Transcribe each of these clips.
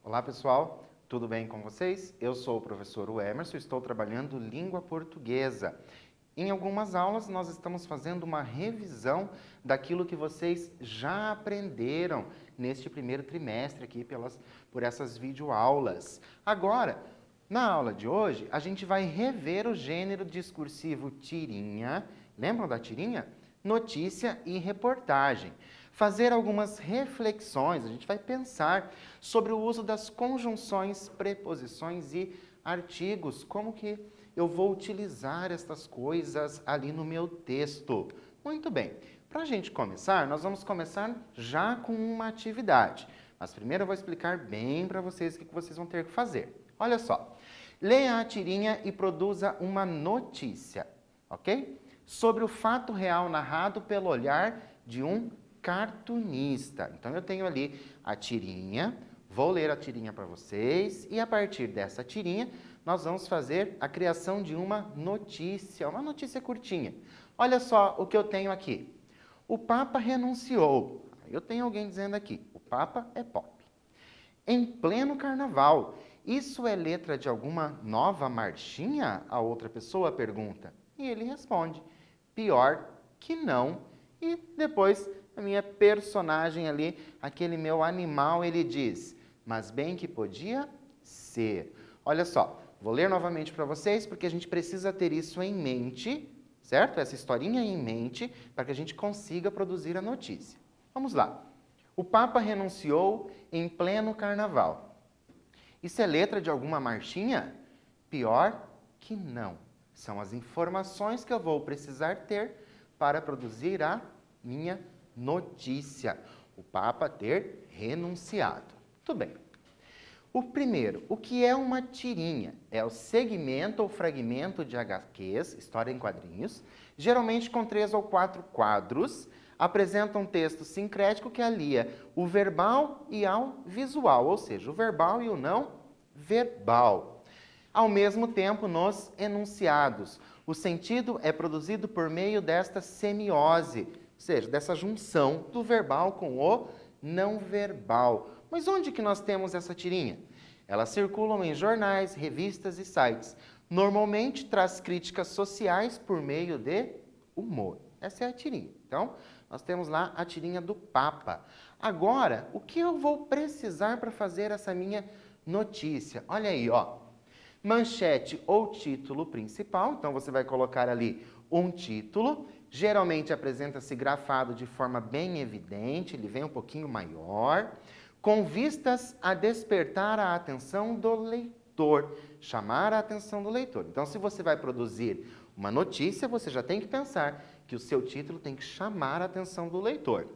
Olá pessoal, tudo bem com vocês? Eu sou o professor Emerson, estou trabalhando língua portuguesa. Em algumas aulas nós estamos fazendo uma revisão daquilo que vocês já aprenderam neste primeiro trimestre aqui por essas videoaulas. Agora, na aula de hoje, a gente vai rever o gênero discursivo tirinha. Lembram da tirinha? Notícia e reportagem. Fazer algumas reflexões, a gente vai pensar sobre o uso das conjunções, preposições e artigos, como que eu vou utilizar estas coisas ali no meu texto. Muito bem, para a gente começar, nós vamos começar já com uma atividade, mas primeiro eu vou explicar bem para vocês o que vocês vão ter que fazer. Olha só, leia a tirinha e produza uma notícia, ok? Sobre o fato real narrado pelo olhar de um cartunista. Então, eu tenho ali a tirinha, vou ler a tirinha para vocês e a partir dessa tirinha, nós vamos fazer a criação de uma notícia curtinha. Olha só o que eu tenho aqui. O Papa renunciou. Eu tenho alguém dizendo aqui, o Papa é pop. Em pleno carnaval, isso é letra de alguma nova marchinha? A outra pessoa pergunta. E ele responde, pior que não. E depois a minha personagem ali, aquele meu animal, ele diz, mas bem que podia ser. Olha só, vou ler novamente para vocês, porque a gente precisa ter isso em mente, certo? Essa historinha em mente, para que a gente consiga produzir a notícia. Vamos lá. O Papa renunciou em pleno carnaval. Isso é letra de alguma marchinha? Pior que não. São as informações que eu vou precisar ter para produzir a minha notícia. O Papa ter renunciado. Tudo bem. O primeiro, o que é uma tirinha? É o segmento ou fragmento de HQs, história em quadrinhos, geralmente com 3 ou 4 quadros, apresenta um texto sincrético que alia o verbal e ao visual, ou seja, o verbal e o não verbal. Ao mesmo tempo, nos enunciados, o sentido é produzido por meio desta semiose, ou seja, dessa junção do verbal com o não verbal. Mas onde que nós temos essa tirinha? Elas circulam em jornais, revistas e sites. Normalmente traz críticas sociais por meio de humor. Essa é a tirinha. Então, nós temos lá a tirinha do Papa. Agora, o que eu vou precisar para fazer essa minha notícia? Olha aí, ó. Manchete ou título principal. Então, você vai colocar ali um título. Geralmente apresenta-se grafado de forma bem evidente, ele vem um pouquinho maior, com vistas a despertar a atenção do leitor, chamar a atenção do leitor. Então, se você vai produzir uma notícia, você já tem que pensar que o seu título tem que chamar a atenção do leitor.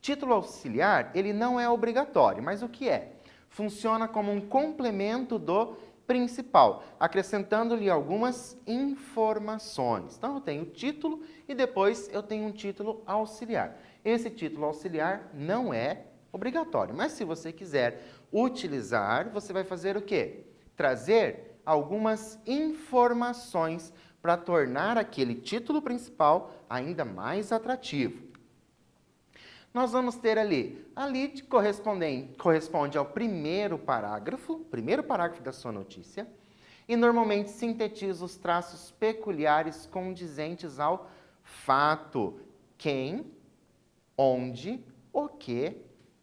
Título auxiliar, ele não é obrigatório, mas o que é? Funciona como um complemento do principal, acrescentando-lhe algumas informações. Então, eu tenho o título e depois eu tenho um título auxiliar. Esse título auxiliar não é obrigatório, mas se você quiser utilizar, você vai fazer o quê? Trazer algumas informações para tornar aquele título principal ainda mais atrativo. Nós vamos ter ali corresponde ao primeiro parágrafo da sua notícia, e normalmente sintetiza os traços peculiares condizentes ao fato, quem, onde, o que,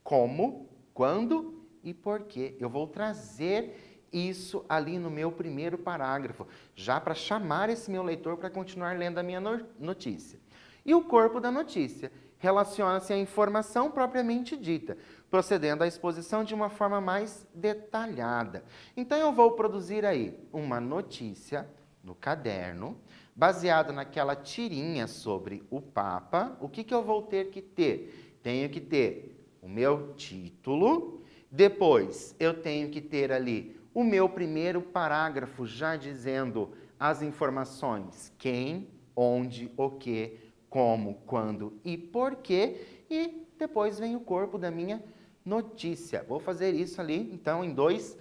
como, quando e porquê. Eu vou trazer isso ali no meu primeiro parágrafo, já para chamar esse meu leitor para continuar lendo a minha notícia. E o corpo da notícia relaciona-se à informação propriamente dita, procedendo à exposição de uma forma mais detalhada. Então, eu vou produzir aí uma notícia no caderno, baseada naquela tirinha sobre o Papa. O que eu vou ter que ter? Tenho que ter o meu título, depois eu tenho que ter ali o meu primeiro parágrafo já dizendo as informações, quem, onde, o que, como, quando e porquê, e depois vem o corpo da minha notícia. Vou fazer isso ali, então, em 2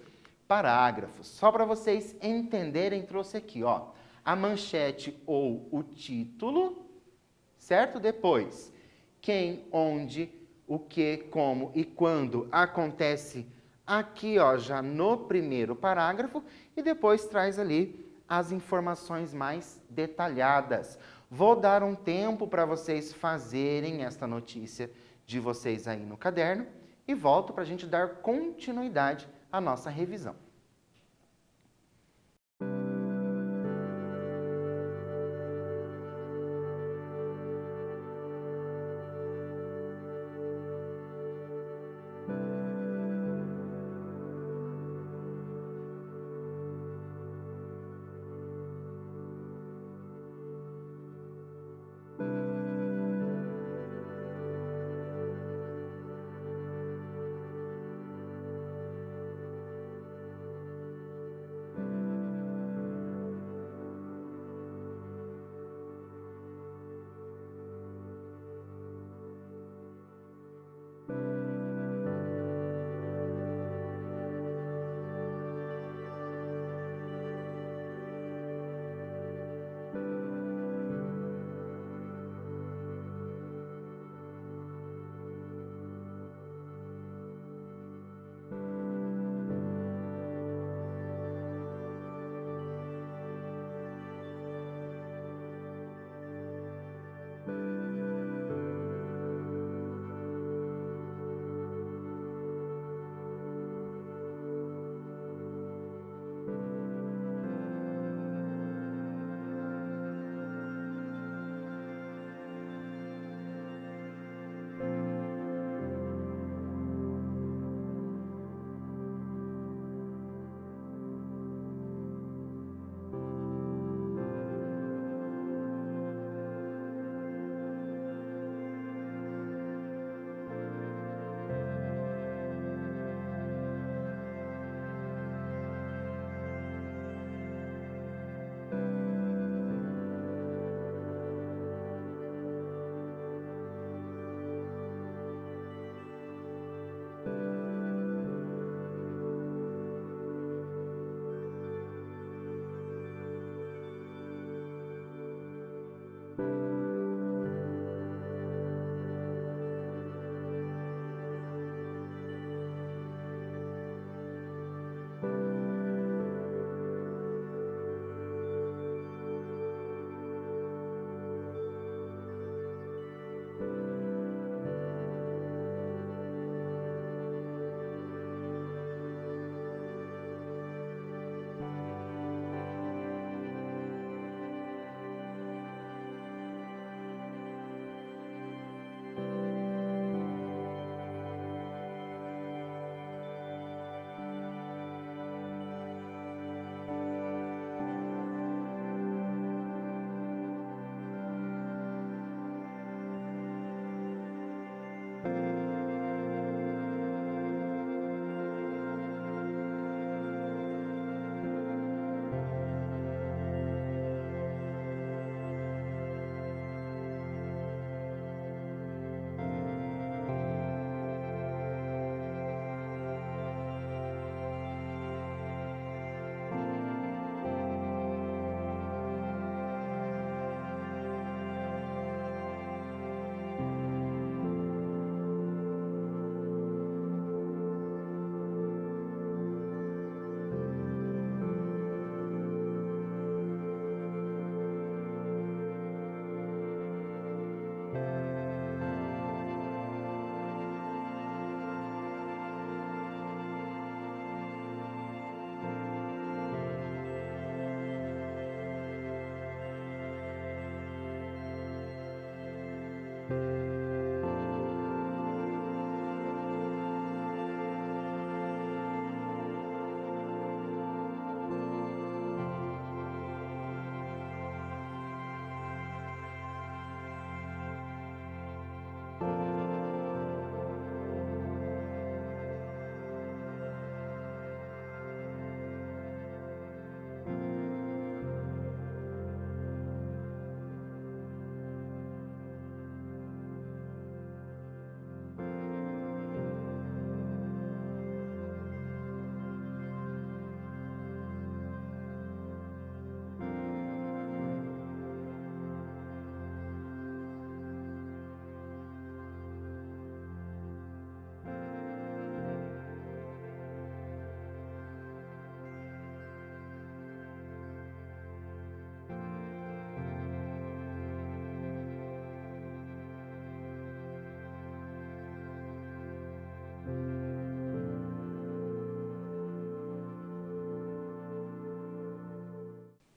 parágrafos. Só para vocês entenderem, trouxe aqui, ó, a manchete ou o título, certo? Depois, quem, onde, o que, como e quando acontece aqui, ó, já no primeiro parágrafo, e depois traz ali as informações mais detalhadas. Vou dar um tempo para vocês fazerem esta notícia de vocês aí no caderno e volto para a gente dar continuidade à nossa revisão.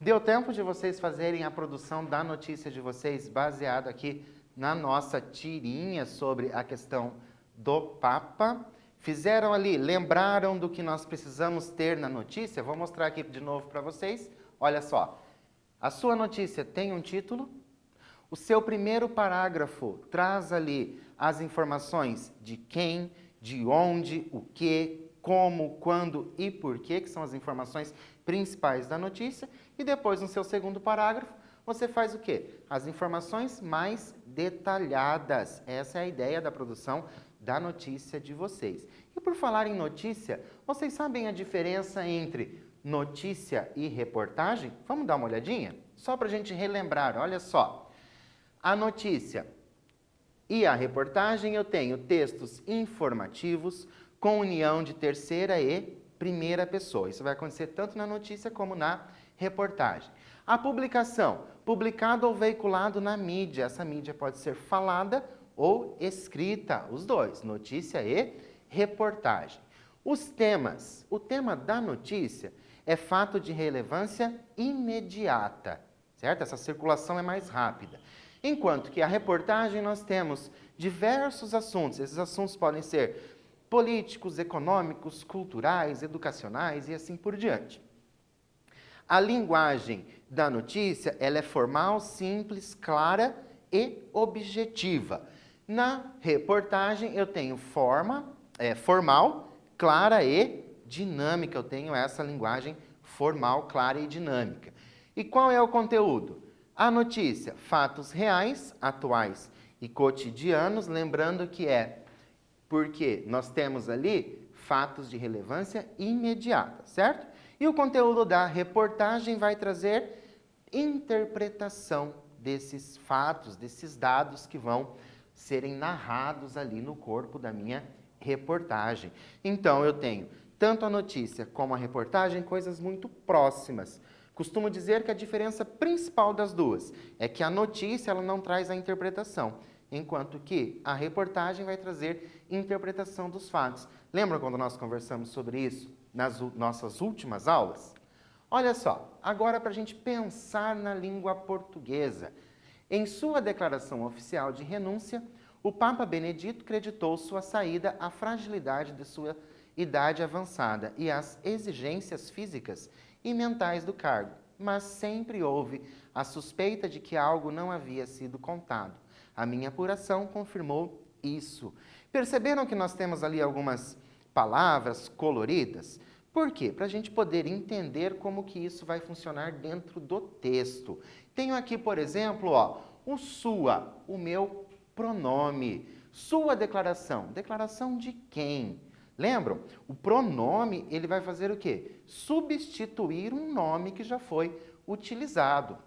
Deu tempo de vocês fazerem a produção da notícia de vocês baseado aqui na nossa tirinha sobre a questão do Papa? Fizeram ali, lembraram do que nós precisamos ter na notícia? Vou mostrar aqui de novo para vocês. Olha só, a sua notícia tem um título, o seu primeiro parágrafo traz ali as informações de quem, de onde, o que, como, quando e porquê, que são as informações principais da notícia, e depois no seu segundo parágrafo você faz o quê? As informações mais detalhadas. Essa é a ideia da produção da notícia de vocês. E por falar em notícia, vocês sabem a diferença entre notícia e reportagem? Vamos dar uma olhadinha? Só para a gente relembrar, olha só. A notícia e a reportagem eu tenho textos informativos com união de terceira e primeira pessoa. Isso vai acontecer tanto na notícia como na reportagem. A publicação, publicado ou veiculado na mídia. Essa mídia pode ser falada ou escrita, os dois, notícia e reportagem. Os temas, o tema da notícia é fato de relevância imediata, certo? Essa circulação é mais rápida. Enquanto que a reportagem nós temos diversos assuntos. Esses assuntos podem ser políticos, econômicos, culturais, educacionais e assim por diante. A linguagem da notícia, ela é formal, simples, clara e objetiva. Na reportagem eu tenho formal, clara e dinâmica. Eu tenho essa linguagem formal, clara e dinâmica. E qual é o conteúdo? A notícia, fatos reais, atuais e cotidianos, lembrando que é porque nós temos ali fatos de relevância imediata, certo? E o conteúdo da reportagem vai trazer interpretação desses fatos, desses dados que vão serem narrados ali no corpo da minha reportagem. Então, eu tenho tanto a notícia como a reportagem, coisas muito próximas. Costumo dizer que a diferença principal das duas é que a notícia ela não traz a interpretação, enquanto que a reportagem vai trazer interpretação dos fatos. Lembra quando nós conversamos sobre isso nas nossas últimas aulas? Olha só, agora para a gente pensar na língua portuguesa. Em sua declaração oficial de renúncia, o Papa Benedito creditou sua saída à fragilidade de sua idade avançada e às exigências físicas e mentais do cargo, mas sempre houve a suspeita de que algo não havia sido contado. A minha apuração confirmou isso. Perceberam que nós temos ali algumas palavras coloridas? Por quê? Para a gente poder entender como que isso vai funcionar dentro do texto. Tenho aqui, por exemplo, o sua, o meu pronome. Sua declaração. Declaração de quem? Lembram? O pronome, ele vai fazer o quê? Substituir um nome que já foi utilizado.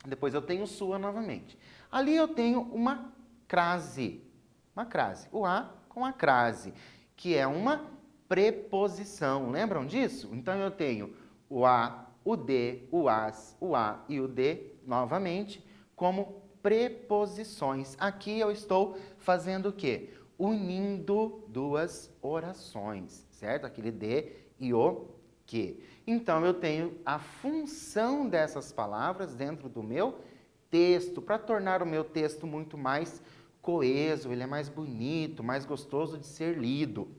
Depois eu tenho sua novamente. Ali eu tenho uma crase. Uma crase. O a com a crase, que é uma preposição. Lembram disso? Então eu tenho o a, o de, o as, o a e o de novamente como preposições. Aqui eu estou fazendo o quê? Unindo duas orações, certo? Aquele de e o que. Então, eu tenho a função dessas palavras dentro do meu texto, para tornar o meu texto muito mais coeso, ele é mais bonito, mais gostoso de ser lido.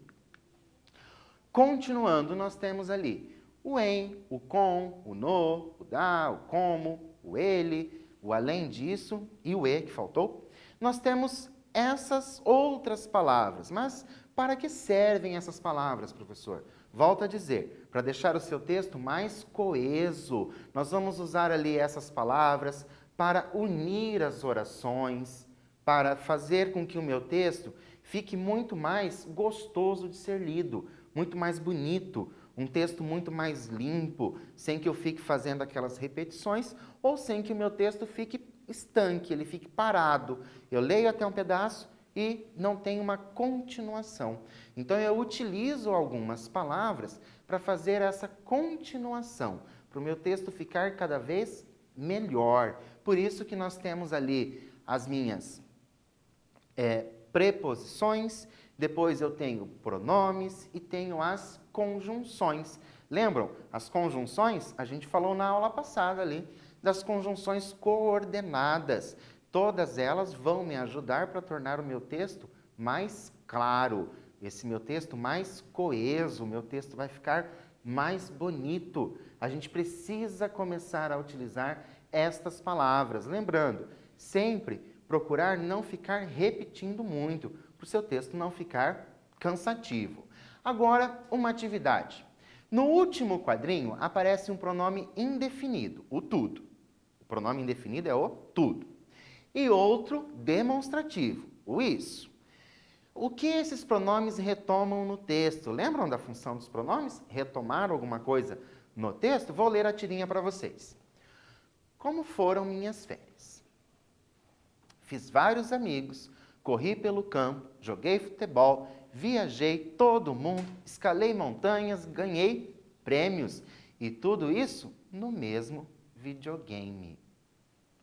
Continuando, nós temos ali o em, o com, o no, o da, o como, o ele, o além disso e o e, que faltou. Nós temos essas outras palavras. Mas para que servem essas palavras, professor? Volto a dizer, para deixar o seu texto mais coeso, nós vamos usar ali essas palavras para unir as orações, para fazer com que o meu texto fique muito mais gostoso de ser lido, muito mais bonito, um texto muito mais limpo, sem que eu fique fazendo aquelas repetições ou sem que o meu texto fique estanque, ele fique parado. Eu leio até um pedaço e não tem uma continuação. Então, eu utilizo algumas palavras para fazer essa continuação, para o meu texto ficar cada vez melhor. Por isso que nós temos ali as minhas preposições, depois eu tenho pronomes e tenho as conjunções. Lembram? As conjunções, a gente falou na aula passada ali, das conjunções coordenadas. Todas elas vão me ajudar para tornar o meu texto mais claro, esse meu texto mais coeso, o meu texto vai ficar mais bonito. A gente precisa começar a utilizar estas palavras. Lembrando, sempre procurar não ficar repetindo muito, para o seu texto não ficar cansativo. Agora, uma atividade. No último quadrinho aparece um pronome indefinido, o tudo. O pronome indefinido é o tudo. E outro demonstrativo, o isso. O que esses pronomes retomam no texto? Lembram da função dos pronomes? Retomar alguma coisa no texto? Vou ler a tirinha para vocês. Como foram minhas férias? Fiz vários amigos, corri pelo campo, joguei futebol, viajei todo mundo, escalei montanhas, ganhei prêmios. E tudo isso no mesmo videogame.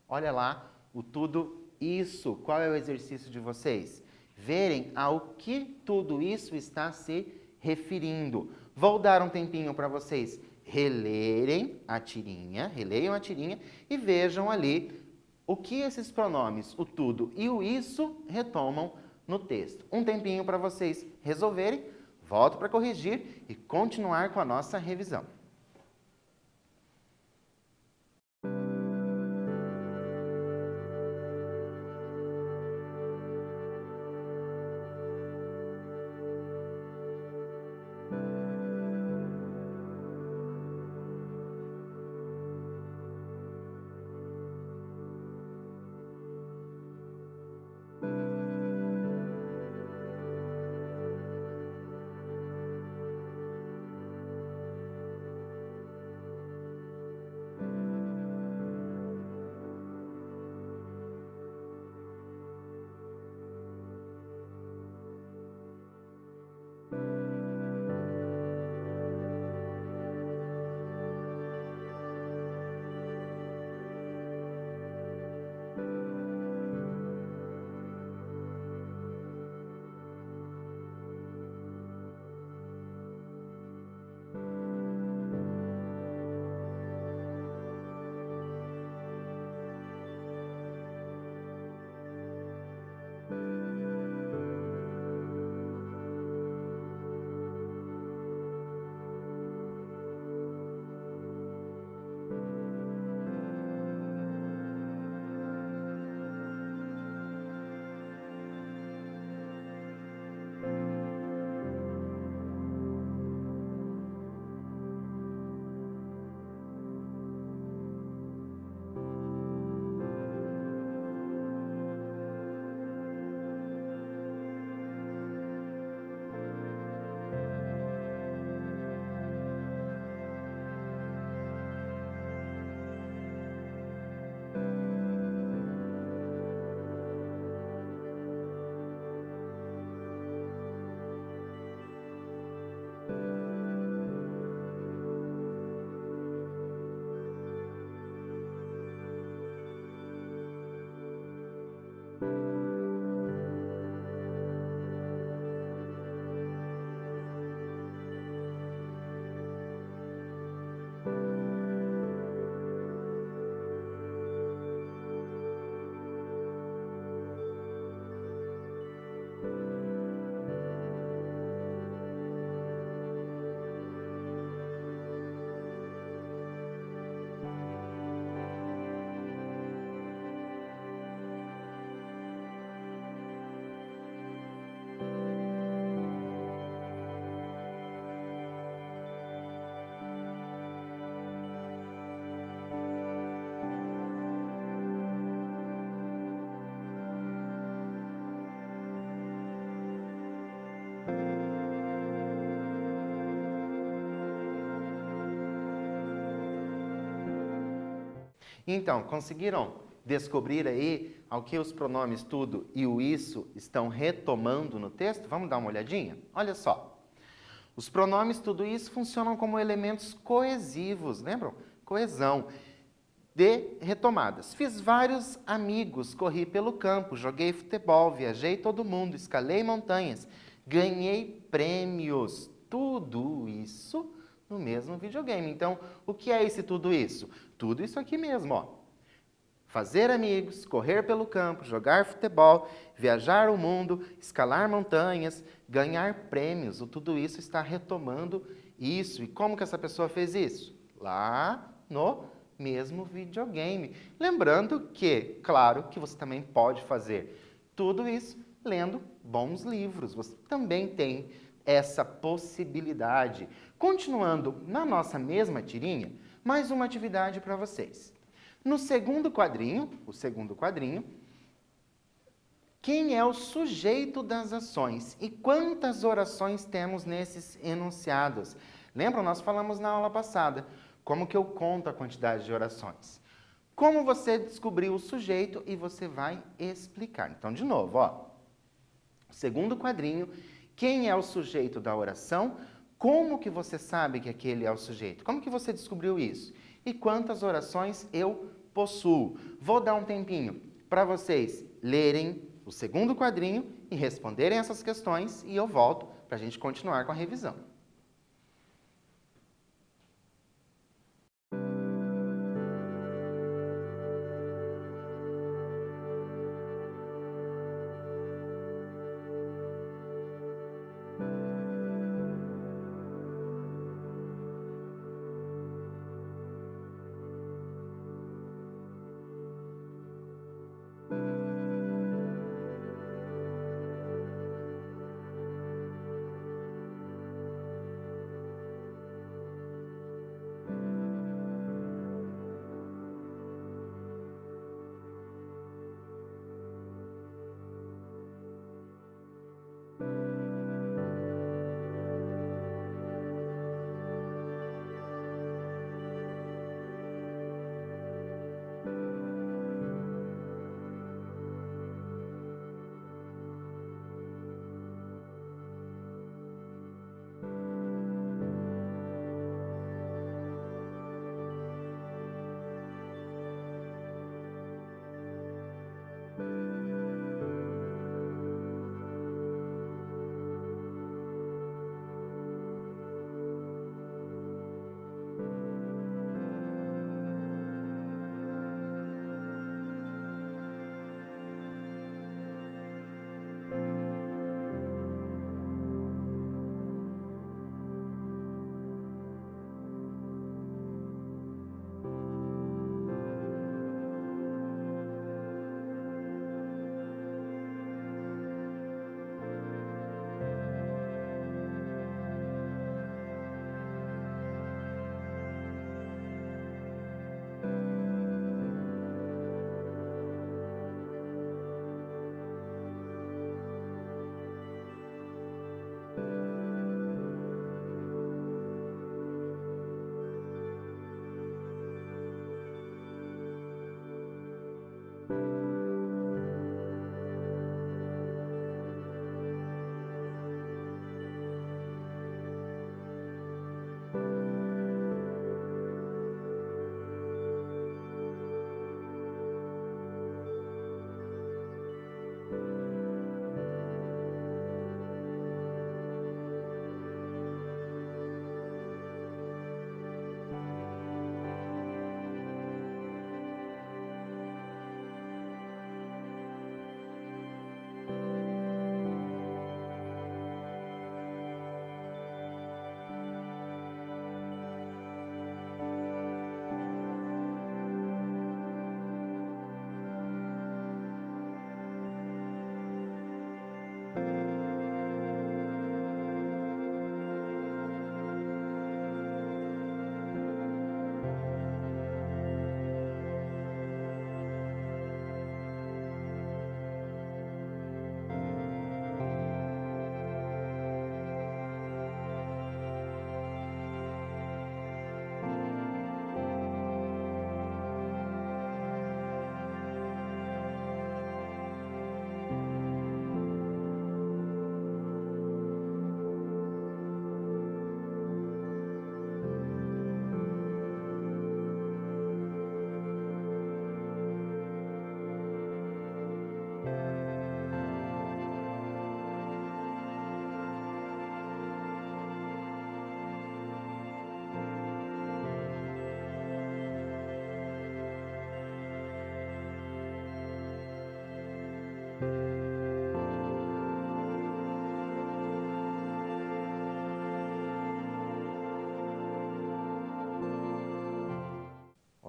Olha lá o tudo isso. Qual é o exercício de vocês? Verem ao que tudo isso está se referindo. Vou dar um tempinho para vocês releiam a tirinha e vejam ali o que esses pronomes, o tudo e o isso, retomam no texto. Um tempinho para vocês resolverem, volto para corrigir e continuar com a nossa revisão. Então, conseguiram descobrir aí ao que os pronomes tudo e o isso estão retomando no texto? Vamos dar uma olhadinha? Olha só. Os pronomes tudo isso funcionam como elementos coesivos, lembram? Coesão de retomadas. Fiz vários amigos, corri pelo campo, joguei futebol, viajei todo mundo, escalei montanhas, ganhei prêmios. Tudo isso no mesmo videogame. Então, o que é esse tudo isso? Tudo isso aqui mesmo, ó. Fazer amigos, correr pelo campo, jogar futebol, viajar o mundo, escalar montanhas, ganhar prêmios. Tudo isso está retomando isso. E como que essa pessoa fez isso? Lá no mesmo videogame. Lembrando que, claro, que você também pode fazer tudo isso lendo bons livros. Você também tem essa possibilidade. Continuando na nossa mesma tirinha, mais uma atividade para vocês. No segundo quadrinho, quem é o sujeito das ações e quantas orações temos nesses enunciados? Lembram, nós falamos na aula passada, como que eu conto a quantidade de orações. Como você descobriu o sujeito e você vai explicar. Então, de novo, ó. Segundo quadrinho, quem é o sujeito da oração? Como que você sabe que aquele é o sujeito? Como que você descobriu isso? E quantas orações eu possuo? Vou dar um tempinho para vocês lerem o segundo quadrinho e responderem essas questões e eu volto para a gente continuar com a revisão.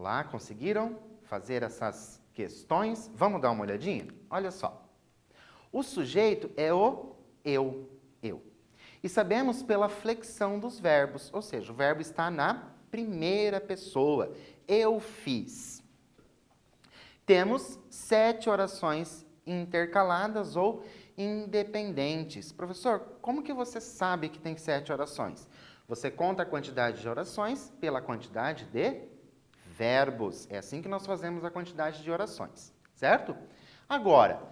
Olá, conseguiram fazer essas questões? Vamos dar uma olhadinha? Olha só. O sujeito é o eu. E sabemos pela flexão dos verbos, ou seja, o verbo está na primeira pessoa. Eu fiz. Temos 7 orações intercaladas ou independentes. Professor, como que você sabe que tem 7 orações? Você conta a quantidade de orações pela quantidade de verbos. É assim que nós fazemos a quantidade de orações, certo? Agora,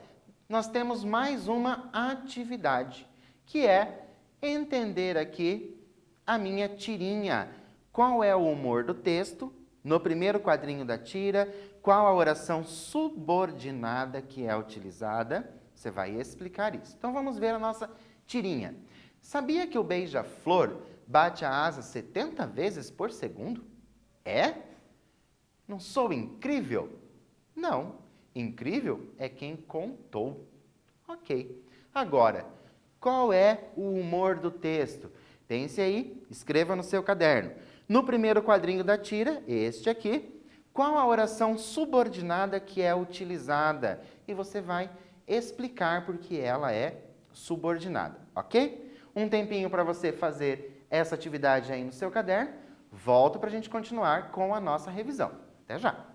nós temos mais uma atividade, que é entender aqui a minha tirinha. Qual é o humor do texto? No primeiro quadrinho da tira, qual a oração subordinada que é utilizada? Você vai explicar isso. Então vamos ver a nossa tirinha. Sabia que o beija-flor bate a asa 70 vezes por segundo? É? Não sou incrível? Não. Incrível é quem contou. Ok. Agora, qual é o humor do texto? Pense aí, escreva no seu caderno. No primeiro quadrinho da tira, este aqui, qual a oração subordinada que é utilizada? E você vai explicar por que ela é subordinada, ok? Um tempinho para você fazer essa atividade aí no seu caderno. Volto para a gente continuar com a nossa revisão. Até já!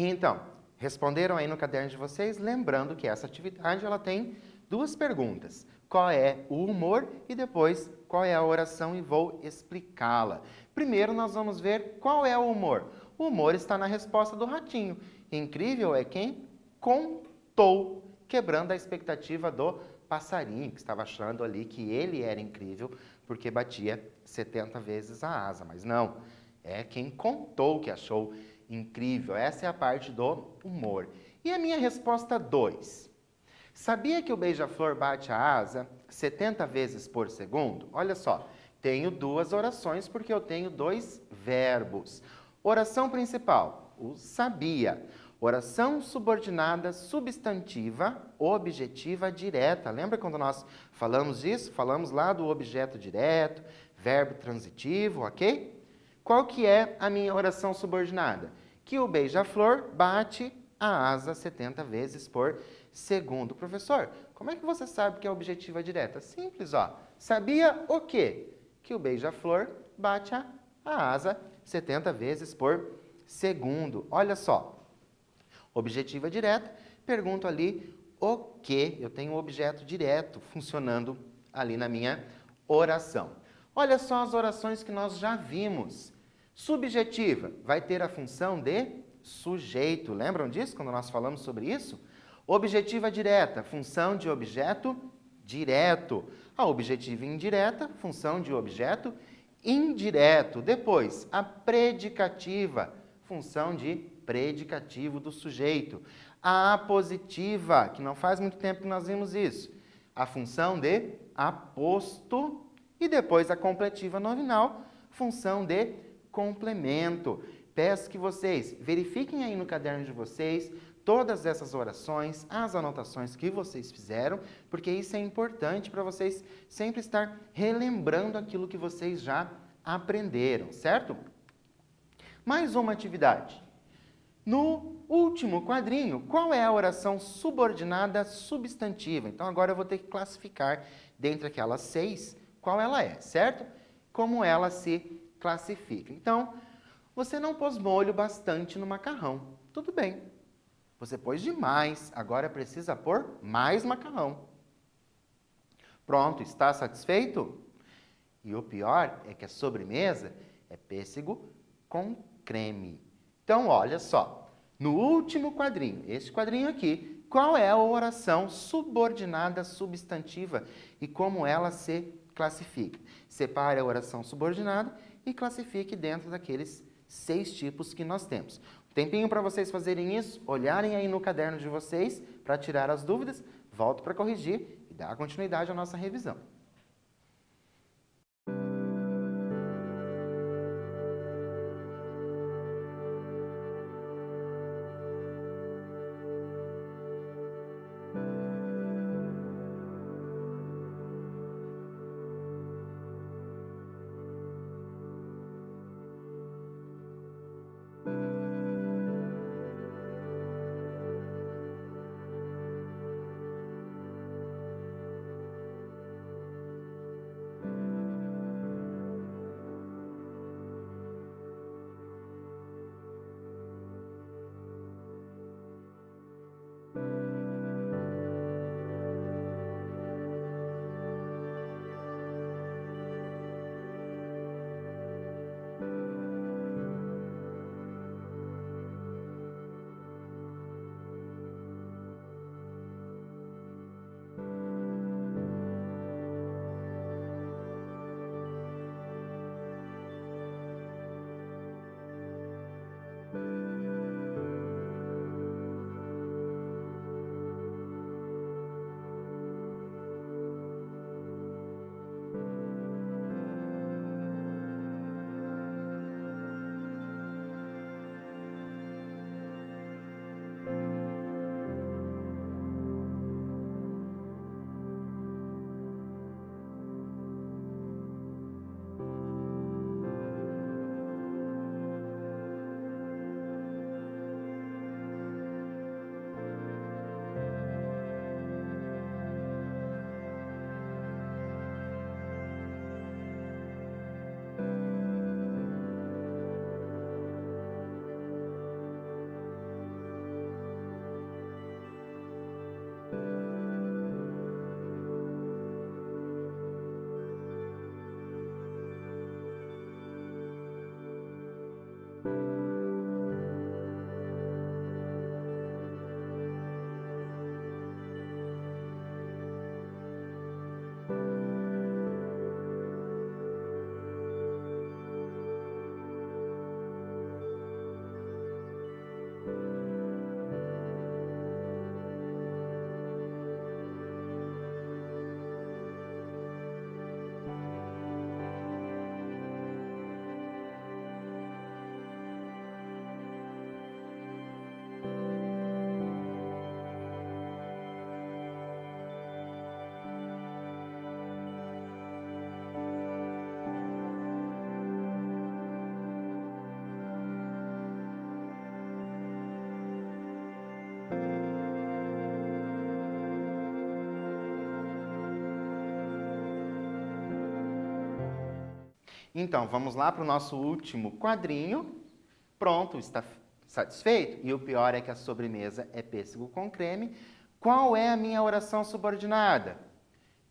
Então, responderam aí no caderno de vocês, lembrando que essa atividade ela tem duas perguntas. Qual é o humor e depois qual é a oração e vou explicá-la. Primeiro nós vamos ver qual é o humor. O humor está na resposta do ratinho. Incrível é quem contou, quebrando a expectativa do passarinho, que estava achando ali que ele era incrível porque batia 70 vezes a asa. Mas não, é quem contou que achou incrível. Essa é a parte do humor. E a minha resposta 2. Sabia que o beija-flor bate a asa 70 vezes por segundo? Olha só, tenho duas orações porque eu tenho dois verbos. Oração principal, o sabia. Oração subordinada substantiva, objetiva direta. Lembra quando nós falamos disso? Falamos lá do objeto direto, verbo transitivo, ok? Qual que é a minha oração subordinada? Que o beija-flor bate a asa 70 vezes por segundo. Professor, como é que você sabe que é objetiva direta? Simples, ó. Sabia o quê? Que o beija-flor bate a asa 70 vezes por segundo. Olha só. Objetiva direta, pergunto ali o quê? Eu tenho um objeto direto funcionando ali na minha oração. Olha só as orações que nós já vimos. Subjetiva vai ter a função de sujeito. Lembram disso quando nós falamos sobre isso? Objetiva direta, função de objeto direto. A objetiva indireta, função de objeto indireto. Depois, a predicativa, função de predicativo do sujeito. A apositiva, que não faz muito tempo que nós vimos isso, a função de aposto. E depois a completiva nominal, função de complemento. Peço que vocês verifiquem aí no caderno de vocês todas essas orações, as anotações que vocês fizeram, porque isso é importante para vocês sempre estar relembrando aquilo que vocês já aprenderam, certo? Mais uma atividade. No último quadrinho, qual é a oração subordinada substantiva? Então, agora eu vou ter que classificar dentre aquelas 6 qual ela é, certo? Como ela se classifica. Então, você não pôs molho bastante no macarrão. Tudo bem. Você pôs demais, agora precisa pôr mais macarrão. Pronto, está satisfeito? E o pior é que a sobremesa é pêssego com creme. Então, olha só. No último quadrinho, este quadrinho aqui, qual é a oração subordinada substantiva e como ela se classifica? Separe a oração subordinada e classifique dentro daqueles 6 tipos que nós temos. Tempinho para vocês fazerem isso, olharem aí no caderno de vocês para tirar as dúvidas, volto para corrigir e dar continuidade à nossa revisão. Então, vamos lá para o nosso último quadrinho. Pronto, está satisfeito? E o pior é que a sobremesa é pêssego com creme. Qual é a minha oração subordinada?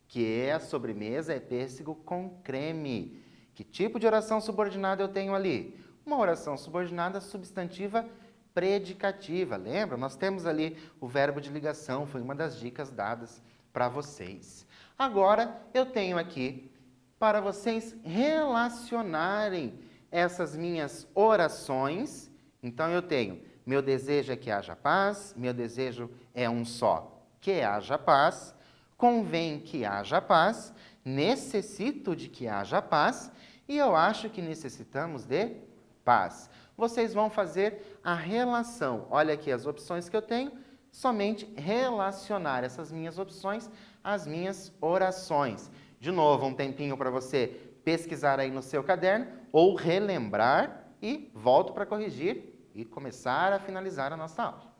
Que a sobremesa é pêssego com creme. Que tipo de oração subordinada eu tenho ali? Uma oração subordinada substantiva predicativa. Lembra? Nós temos ali o verbo de ligação, foi uma das dicas dadas para vocês. Agora, eu tenho aqui para vocês relacionarem essas minhas orações. Então, eu tenho, meu desejo é que haja paz, meu desejo é um só, que haja paz, convém que haja paz, necessito de que haja paz, e eu acho que necessitamos de paz. Vocês vão fazer a relação. Olha aqui as opções que eu tenho, somente relacionar essas minhas opções às minhas orações. De novo, um tempinho para você pesquisar aí no seu caderno ou relembrar e volto para corrigir e começar a finalizar a nossa aula.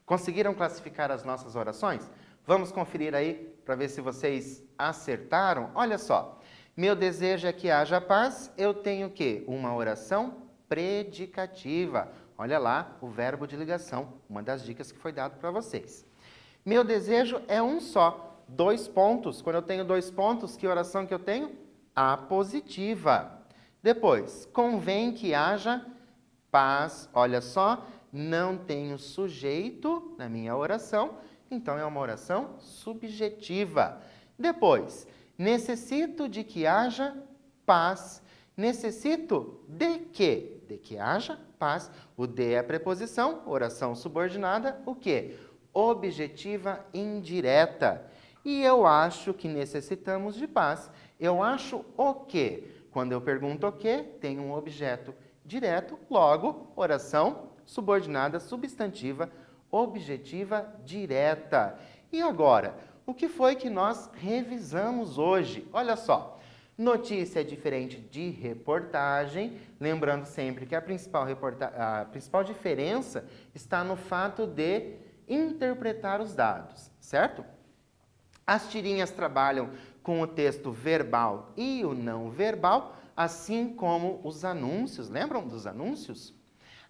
Conseguiram classificar as nossas orações? Vamos conferir aí para ver se vocês acertaram? Olha só, meu desejo é que haja paz, eu tenho o quê? Uma oração predicativa. Olha lá o verbo de ligação, uma das dicas que foi dado para vocês. Meu desejo é um só, 2 pontos. Quando eu tenho 2 pontos, que oração que eu tenho? Apositiva. Depois, convém que haja paz. Olha só, não tenho sujeito na minha oração, então é uma oração subjetiva. Depois, necessito de que haja paz. Necessito de quê? De que haja paz. O de é a preposição, oração subordinada, o quê? Objetiva indireta. E eu acho que necessitamos de paz. Eu acho o quê? Quando eu pergunto o quê, tem um objeto direto, logo, oração subordinada, substantiva, objetiva direta. E agora, o que foi que nós revisamos hoje? Olha só. Notícia é diferente de reportagem, lembrando sempre que a principal diferença está no fato de interpretar os dados, certo? As tirinhas trabalham com o texto verbal e o não verbal, assim como os anúncios. Lembram dos anúncios?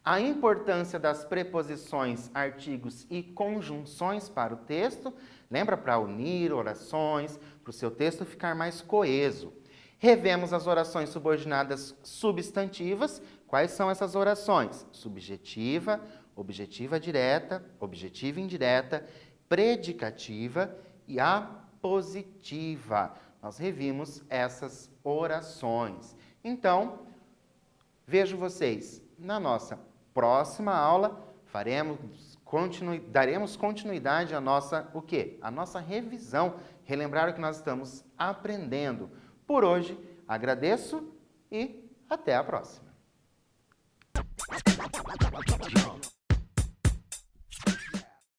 A importância das preposições, artigos e conjunções para o texto, lembra? Para unir orações, para o seu texto ficar mais coeso. Revemos as orações subordinadas substantivas. Quais são essas orações? Subjetiva, objetiva direta, objetiva indireta, predicativa e apositiva. Nós revimos essas orações. Então, vejo vocês na nossa próxima aula. Daremos continuidade à nossa, o quê? A nossa revisão. Relembrar o que nós estamos aprendendo. Por hoje, agradeço e até a próxima.